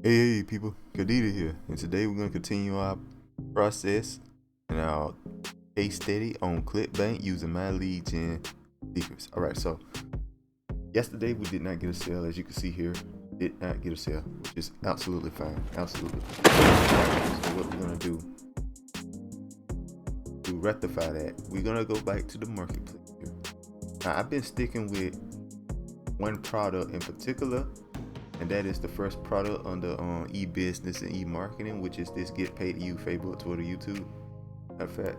Hey people, Kadita here, and today we're going to continue our process and our case study on Clickbank using my lead gen secrets. Alright, so yesterday we did not get a sale, as you can see here. Did not get a sale, which is absolutely fine. Absolutely. So what we're going to do to rectify that, we're going to go back to the marketplace here. Now, I've been sticking with one product in particular, and that is the first product under e-business and e-marketing, which is this get paid to you Facebook, Twitter, YouTube. Matter of fact,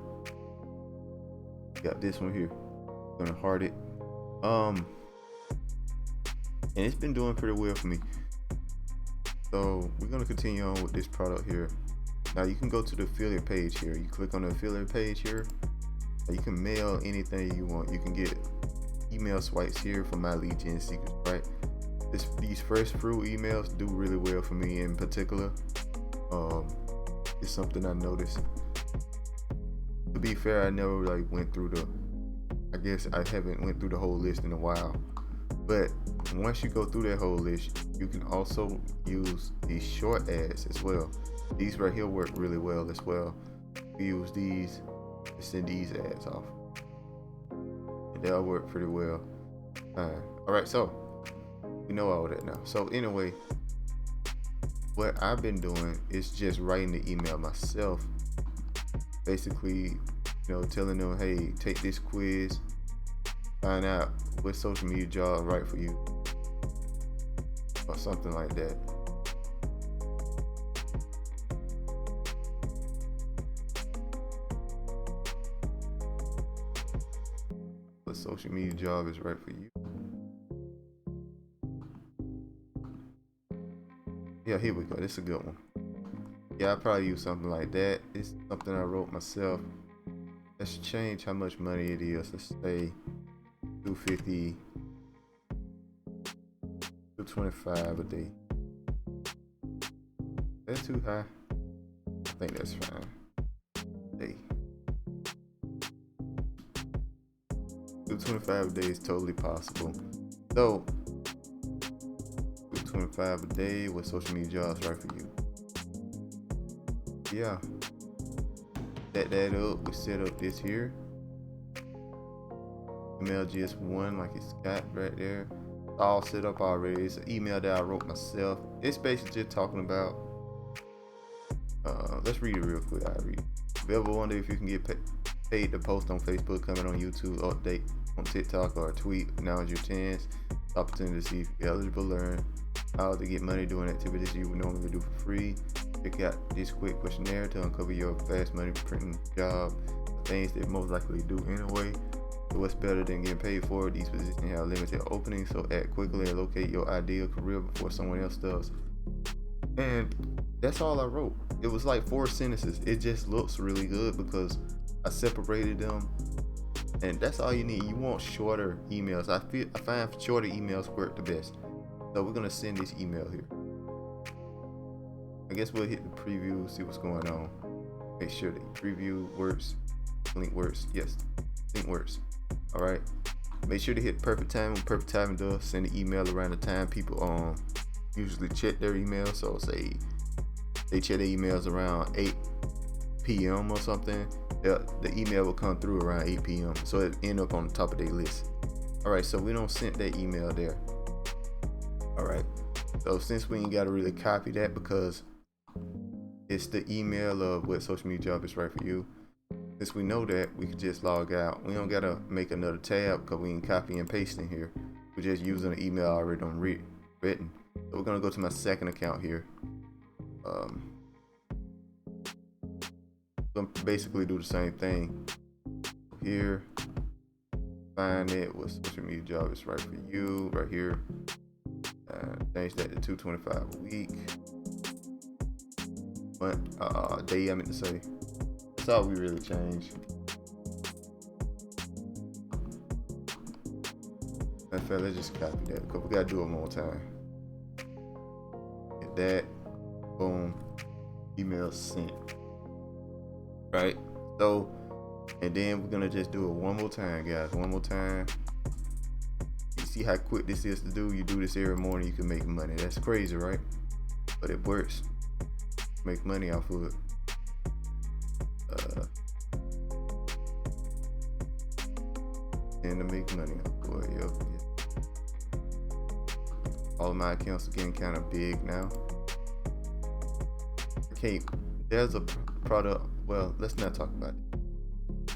got this one here. Gonna heart it. And it's been doing pretty well for me. So we're gonna continue on with this product here. Now you can go to the affiliate page here. You click on the affiliate page here. You can mail anything you want. You can get email swipes here from my lead gen secrets, right? These first few emails do really well for me in particular. It's something I noticed. To be fair, I never went through I guess I haven't went through the whole list in a while. But once you go through that whole list, you can also use these short ads as well. These right here work really well as well. You use these to send these ads off, and they'll work pretty well. Alright, so we know all that now. So anyway, what I've been doing is just writing the email myself, basically, telling them, hey, take this quiz, find out what social media job right for you, or something like that. What social media job is right for you? Yeah, here we go. This is a good one. Yeah, I probably use something like that. It's something I wrote myself. Let's change how much money it is. Let's say $250, $225 a day. That's too high. I think that's fine. Day. $225 a day is totally possible. So $225 a day with social media jobs right for you. Yeah. Set that up. We set up this here. Email just one, like it's got right there. It's all set up already. It's an email that I wrote myself. It's basically just talking about. Let's read it real quick. I read it. If you ever wonder if you can get paid to post on Facebook, comment on YouTube, update on TikTok, or tweet, now is your chance. Opportunity to see if you're eligible to learn how to get money doing activities you would normally do for free. Check out this quick questionnaire to uncover your fast money printing job, the things that most likely do anyway. So what's better than getting paid for it? These positions have limited openings, so act quickly and locate your ideal career before someone else does. And that's all I wrote. It was like 4 sentences. It just looks really good because I separated them, and that's all you need. You want shorter emails. I find shorter emails work the best. So we're gonna send this email here. I guess we'll hit the preview, see what's going on. Make sure the preview works. Link works. Yes, link works. All right. Make sure to hit perfect time. When perfect timing does, send the email around the time people usually check their email. So say they check their emails around 8 p.m. or something. The email will come through around 8 p.m. So it end up on the top of their list. All right. So we don't send that email there. All right. So since we ain't got to really copy that because it's the email of what social media job is right for you. Since we know that, we can just log out. We don't gotta make another tab because we ain't copying and pasting here. We're just using an email already written. So we're gonna go to my second account here. Gonna basically do the same thing. Here, find it. What social media job is right for you? Right here. Change that to $225 a week. Day I meant to say. That's all we really changed. In fact, let's just copy that because we gotta do it one more time. Hit that. Boom. Email sent. Right? So, and then we're gonna just do it one more time, guys. One more time. You see how quick this is to do? You do this every morning, you can make money. That's crazy, right? but it works. Make money off of it. And to make money off of it. Yep. All of my accounts are getting kind of big now. Okay, there's a product. Well, let's not talk about it.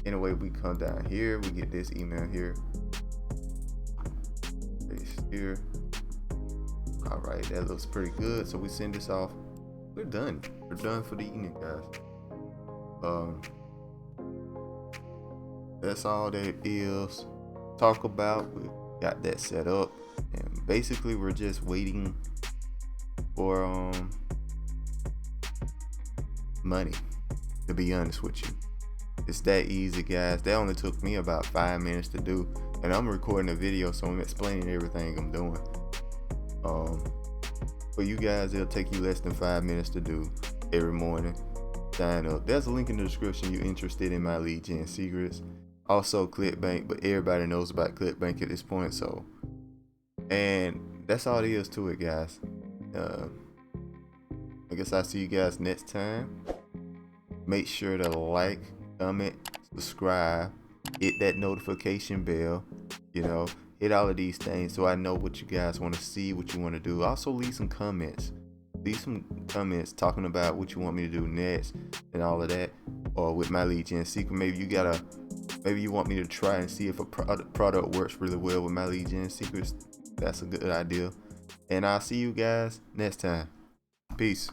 Anyway, we come down here, we get this email here. Paste here. All right, that looks pretty good. So we send this off. We're done. We're done for the evening, guys. That's all that it is. Talk about. We got that set up, and basically we're just waiting for money. To be honest with you, it's that easy, guys. That only took me about 5 minutes to do, and I'm recording a video, so I'm explaining everything I'm doing. For you guys, it'll take you less than 5 minutes to do every morning. Sign up. There's a link in the description. You're interested in my lead gen secrets. Also Clickbank, but everybody knows about Clickbank at this point. So, and that's all there is to it, guys. I guess I'll see you guys next time. Make sure to like, comment, subscribe, hit that notification bell. You know, hit all of these things so I know what you guys want to see, what you want to do. Also leave some comments. Leave some comments talking about what you want me to do next and all of that. Or with my lead gen secret, maybe you want me to try and see if a product works really well with my lead gen secrets. That's a good idea. And I'll see you guys next time. Peace.